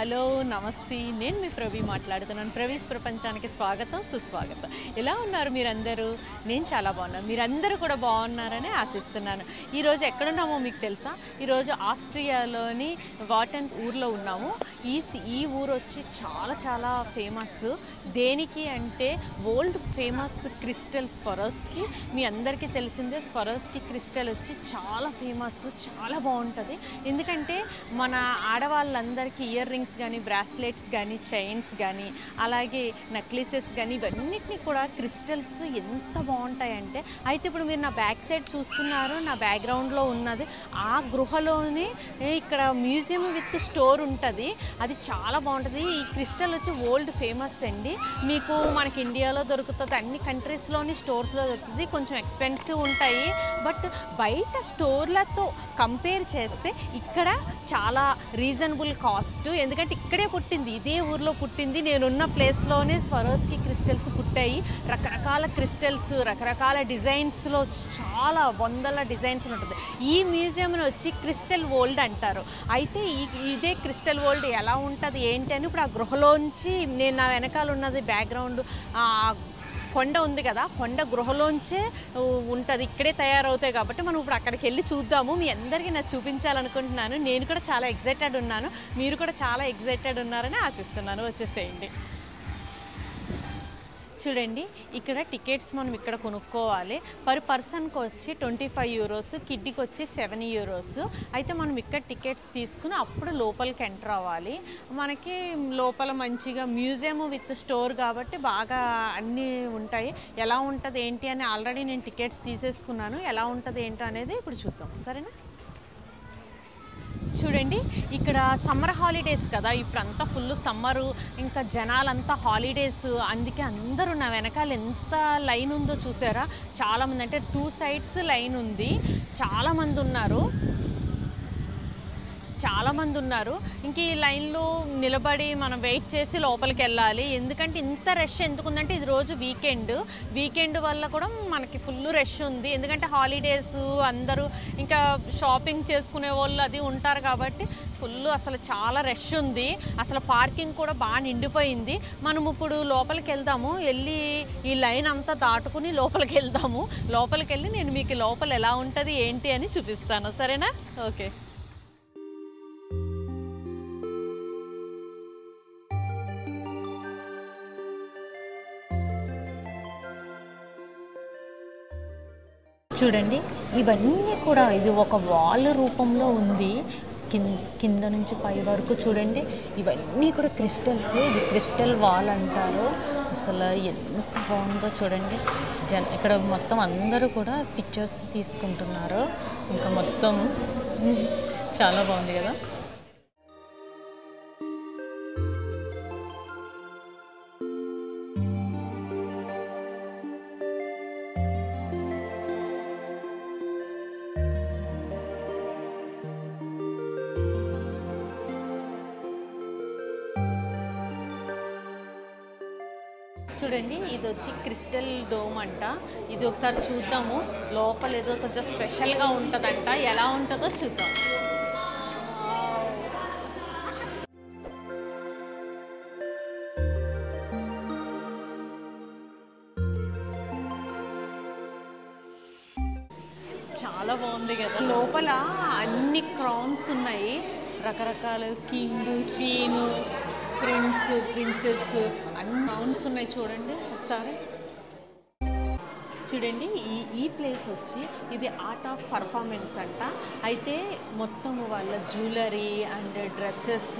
Hello నమస్తే నేను మీ ప్రవీ మాట్లాడుతున్నాను. ప్రవీస్ ప్రపంచానికి స్వాగతం సుస్వాగతం. ఎలా ఉన్నారు మీరందరూ? నేను చాలా బాగున్నాను. మీరందరూ కూడా బాగున్నారని ఆశిస్తున్నాను. ఈరోజు ఎక్కడున్నామో మీకు తెలుసా? ఈరోజు ఆస్ట్రియాలోని వాటన్స్ ఊర్లో ఉన్నాము. ఈ ఊరు వచ్చి చాలా ఫేమస్. దేనికి అంటే వరల్డ్ ఫేమస్ క్రిస్టల్ స్వరోస్కి. మీ అందరికీ తెలిసిందే స్వరోస్కి క్రిస్టల్ వచ్చి చాలా ఫేమస్, చాలా బాగుంటుంది. ఎందుకంటే మన ఆడవాళ్ళందరికీ ఇయర్ రింగ్స్ కానీ, బ్రాస్లెట్స్ కానీ, చైన్స్ కానీ, అలాగే నెక్లెసెస్ కానీ ఇవన్నిటిని కూడా క్రిస్టల్స్ ఎంత బాగుంటాయంటే, అయితే ఇప్పుడు మీరు నా బ్యాక్ సైడ్ చూస్తున్నారు, నా బ్యాక్గ్రౌండ్లో ఉన్నది ఆ గృహలోనే ఇక్కడ మ్యూజియం విత్ స్టోర్ ఉంటుంది. అది చాలా బాగుంటుంది. ఈ క్రిస్టల్ వచ్చి వరల్డ్ ఫేమస్ అండి. మీకు మనకి ఇండియాలో దొరుకుతుంది, అన్ని కంట్రీస్లోని స్టోర్స్లో దొరుకుతుంది. కొంచెం ఎక్స్పెన్సివ్ ఉంటాయి, బట్ బయట స్టోర్లతో కంపేర్ చేస్తే ఇక్కడ చాలా రీజనబుల్ కాస్ట్. ఎందుకంటే ఇక్కడే పుట్టింది, ఇదే ఊర్లో పుట్టింది. నేనున్న ప్లేస్లోనే స్వరోస్కి క్రిస్టల్స్ పుట్టాయి. రకరకాల క్రిస్టల్స్, రకరకాల డిజైన్స్లో చాలా వందల డిజైన్స్ ఉంటుంది. ఈ మ్యూజియంని వచ్చి క్రిస్టల్ వరల్డ్ అంటారు. అయితే ఇదే క్రిస్టల్ వరల్డ్ ఎలా ఉంటుంది ఏంటి అని ఇప్పుడు ఆ గృహలోంచి, నేను నా వెనకాల ఉన్నది బ్యాక్గ్రౌండ్ కొండ ఉంది కదా, కొండ గృహలోంచే ఉంటుంది. ఇక్కడే తయారవుతాయి కాబట్టి మనం ఇప్పుడు అక్కడికి వెళ్ళి చూద్దాము. మీ అందరికీ నాకు చూపించాలనుకుంటున్నాను. నేను కూడా చాలా ఎగ్జైటెడ్ ఉన్నాను, మీరు కూడా చాలా ఎగ్జైటెడ్ ఉన్నారని ఆశిస్తున్నాను. వచ్చేసేయండి. చూడండి, ఇక్కడ టికెట్స్ మనం ఇక్కడ కొనుక్కోవాలి. పర్ పర్సన్కి వచ్చి 25 యూరోస్, కిడ్డీకి వచ్చి 7 యూరోస్. అయితే మనం ఇక్కడ టికెట్స్ తీసుకుని అప్పుడు లోపలికి ఎంటర్ అవ్వాలి. మనకి లోపల మంచిగా మ్యూజియం విత్ స్టోర్ కాబట్టి బాగా అన్నీ ఉంటాయి. ఎలా ఉంటుంది ఏంటి అని ఆల్రెడీ నేను టికెట్స్ తీసేసుకున్నాను. ఎలా ఉంటుంది ఏంటి అనేది ఇప్పుడు చూద్దాం, సరేనా? చూడండి, ఇక్కడ సమ్మర్ హాలిడేస్ కదా, ఇప్పుడంతా ఫుల్ సమ్మరు, ఇంకా జనాలంతా హాలిడేస్, అందుకే అందరూ నా వెనకాల ఎంత లైన్ ఉందో చూసారా? చాలామంది, అంటే 2 సైడ్స్ లైన్ ఉంది. చాలామంది ఉన్నారు. ఇంక ఈ లైన్లో నిలబడి మనం వెయిట్ చేసి లోపలికి వెళ్ళాలి. ఎందుకంటే ఇంత రష్ ఎందుకుందంటే ఇది రోజు వీకెండ్ వల్ల కూడా మనకి ఫుల్ రష్ ఉంది. ఎందుకంటే హాలిడేస్, అందరూ ఇంకా షాపింగ్ చేసుకునే వాళ్ళు అది ఉంటారు కాబట్టి ఫుల్ అసలు చాలా రష్ ఉంది. అసలు పార్కింగ్ కూడా బాగా నిండిపోయింది. మనం ఇప్పుడు లోపలికి వెళ్దాము, వెళ్ళి ఈ లైన్ అంతా దాటుకుని లోపలికి వెళ్దాము. లోపలికి వెళ్ళి నేను మీకు లోపల ఎలా ఉంటుంది ఏంటి అని చూపిస్తాను, సరేనా? ఓకే. చూడండి, ఇవన్నీ కూడా ఇది ఒక వాల్ రూపంలో ఉంది. కింద నుంచి పై వరకు చూడండి, ఇవన్నీ కూడా క్రిస్టల్స్. ఇది క్రిస్టల్ వాల్ అంటారు. అసలు ఎంత బాగుందో చూడండి. ఇక్కడ మొత్తం అందరూ కూడా పిక్చర్స్ తీసుకుంటున్నారు. ఇంకా మొత్తం చాలా బాగుంది కదా. చూడండి, ఇది వచ్చి క్రిస్టల్ డోమ్ అంట. ఇది ఒకసారి చూద్దాము. లోపల ఏదో కొంచెం స్పెషల్గా ఉంటుందంట. ఎలా ఉంటుందో చూద్దాం. చాలా బాగుంది కదా. లోపల అన్ని క్రౌన్స్ ఉన్నాయి, రకరకాల కింగ్, క్వీన్, ప్రిన్సెస్ అన్ని క్రౌన్స్ ఉన్నాయి. చూడండి ఒకసారి. చూడండి, ఈ ప్లేస్ వచ్చి ఇది ఆర్ట్ ఆఫ్ పర్ఫార్మెన్స్ అంట. అయితే మొత్తం వాళ్ళ జ్యువెలరీ అండ్ డ్రెస్సెస్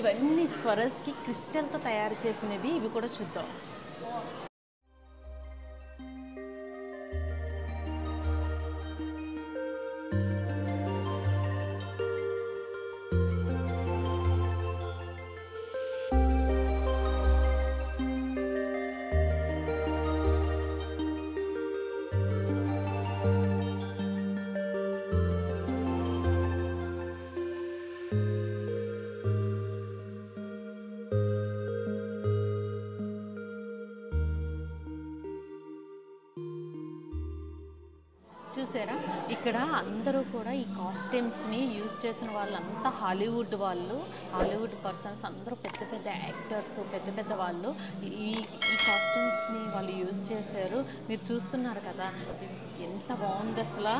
ఇవన్నీ స్వరోస్కి క్రిస్టల్తో తయారు చేసినవి. ఇవి కూడా చూద్దాం. చూసారా, ఇక్కడ అందరూ కూడా ఈ కాస్ట్యూమ్స్ని యూజ్ చేసిన వాళ్ళంతా హాలీవుడ్ పర్సన్స్ అందరూ పెద్ద పెద్ద యాక్టర్స్, పెద్ద పెద్ద వాళ్ళు ఈ ఈ కాస్ట్యూమ్స్ని వాళ్ళు యూజ్ చేశారు. మీరు చూస్తున్నారు కదా, ఎంత బాగుంది అసలు.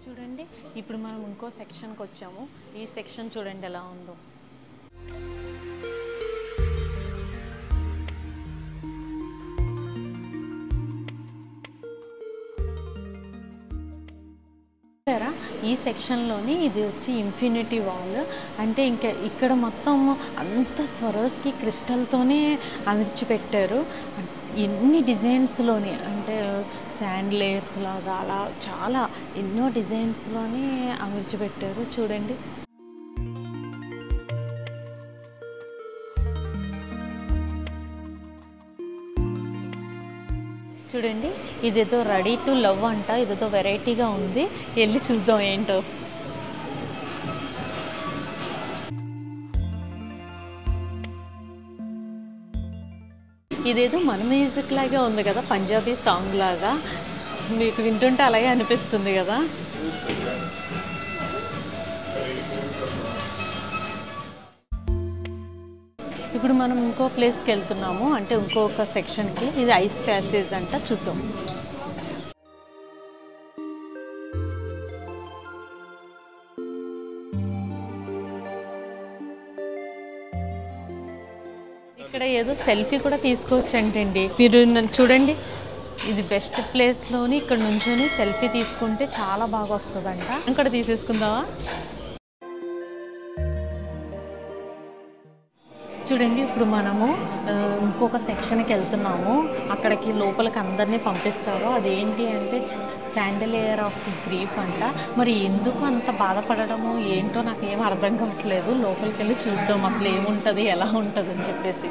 చూడండి, ఇప్పుడు మనం ఇంకో సెక్షన్కి వచ్చాము. ఈ సెక్షన్ చూడండి ఎలా ఉందో. ఈ సెక్షన్లోని ఇది వచ్చి ఇన్ఫినిటీ వాల్. అంటే ఇంకా ఇక్కడ మొత్తం అంత స్వరోస్కి క్రిస్టల్తోనే అమర్చి పెట్టారు. ఎన్ని డిజైన్స్లోని అంటే శాండ్ లేయర్స్ లాగా అలా చాలా ఎన్నో డిజైన్స్లోనే అమర్చి పెట్టారు. చూడండి, చూడండి, ఇదేదో రెడీ టు లవ్ అంట. ఇదేదో వెరైటీగా ఉంది, వెళ్ళి చూద్దాం ఏంటో. ఇదేదో మన మ్యూజిక్ లాగా ఉంది కదా, పంజాబీ సాంగ్ లాగా. మీకు వింటుంటే అలాగే అనిపిస్తుంది కదా. ఇప్పుడు మనం ఇంకో ప్లేస్కి వెళ్తున్నాము, అంటే ఇంకొక సెక్షన్కి. ఇది ఐస్ ప్యాసేజ్ అంట, చూద్దాం. ఇక్కడ ఏదో సెల్ఫీ కూడా తీసుకోవచ్చు అంటండి. మీరు చూడండి, ఇది బెస్ట్ ప్లేస్లోని ఇక్కడ నుంచొని సెల్ఫీ తీసుకుంటే చాలా బాగా వస్తుందంట. ఇక్కడ తీసేసుకుందామా? చూడండి, ఇప్పుడు మనము ఇంకొక సెక్షన్కి వెళ్తున్నాము. అక్కడికి లోపలికి అందరినీ పంపిస్తారు. అదేంటి అంటే శాండిలియర్ ఆఫ్ గ్రీఫ్ అంట. మరి ఎందుకు అంత బాధపడడము ఏంటో నాకు ఏం అర్థం కావట్లేదు. లోపలికి వెళ్ళి చూద్దాం అసలు ఏముంటుంది, ఎలా ఉంటుంది అని చెప్పేసి.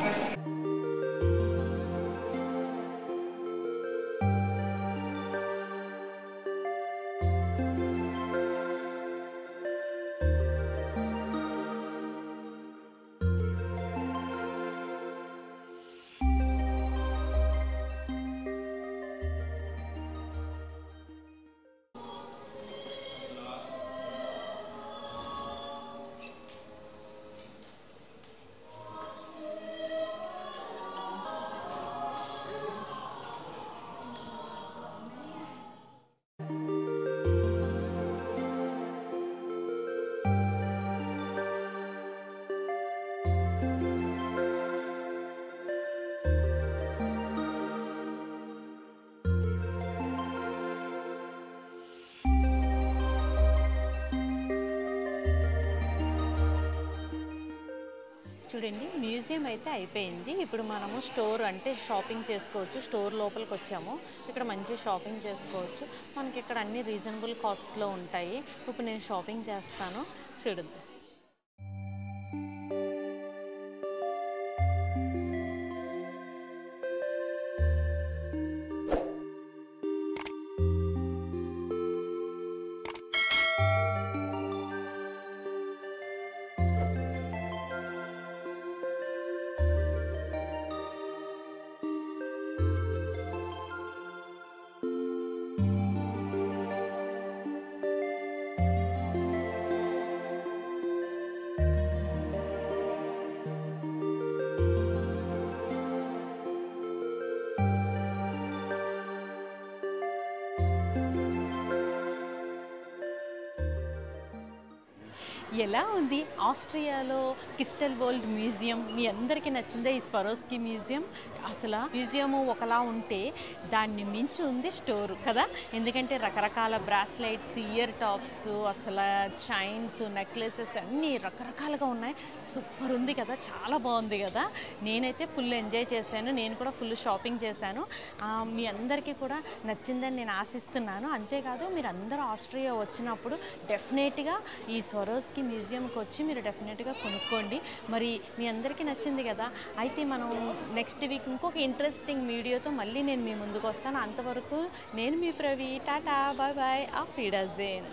చూడండి, మ్యూజియం అయితే అయిపోయింది. ఇప్పుడు మనము స్టోర్ అంటే షాపింగ్ చేసుకోవచ్చు. స్టోర్ లోపలికి వచ్చాము. ఇక్కడ మంచి షాపింగ్ చేసుకోవచ్చు. మనకి ఇక్కడ అన్ని రీజనబుల్ కాస్ట్లో ఉంటాయి. ఇప్పుడు నేను షాపింగ్ చేస్తాను, చూడండి. ఎలా ఉంది ఆస్ట్రియాలో క్రిస్టల్ వరల్డ్ మ్యూజియం? మీ అందరికీ నచ్చిందే ఈ స్వరోస్కీ మ్యూజియం. అసలు మ్యూజియం ఒకలా ఉంటే దాన్ని మించి ఉంది స్టోర్ కదా. ఎందుకంటే రకరకాల బ్రాస్లెట్స్, ఇయర్ టాప్స్, అసలు చైన్స్, నెక్లెసెస్ అన్నీ రకరకాలుగా ఉన్నాయి. సూపర్ ఉంది కదా, చాలా బాగుంది కదా. నేనైతే ఫుల్ ఎంజాయ్ చేశాను, నేను కూడా ఫుల్ షాపింగ్ చేశాను. మీ అందరికీ కూడా నచ్చిందని నేను ఆశిస్తున్నాను. అంతేకాదు మీరు అందరూ ఆస్ట్రియా వచ్చినప్పుడు డెఫినెట్గా ఈ స్వరోస్కీ మ్యూజియంకి వచ్చి మీరు డెఫినెట్గా కొనుక్కోండి. మరి మీ అందరికీ నచ్చింది కదా. అయితే మనం నెక్స్ట్ వీక్ ఇంకొక ఇంట్రెస్టింగ్ వీడియోతో మళ్ళీ నేను మీ ముందుకు వస్తాను. అంతవరకు నేను మీ Pravi, Tata, bye bye, of విడర్సేన్.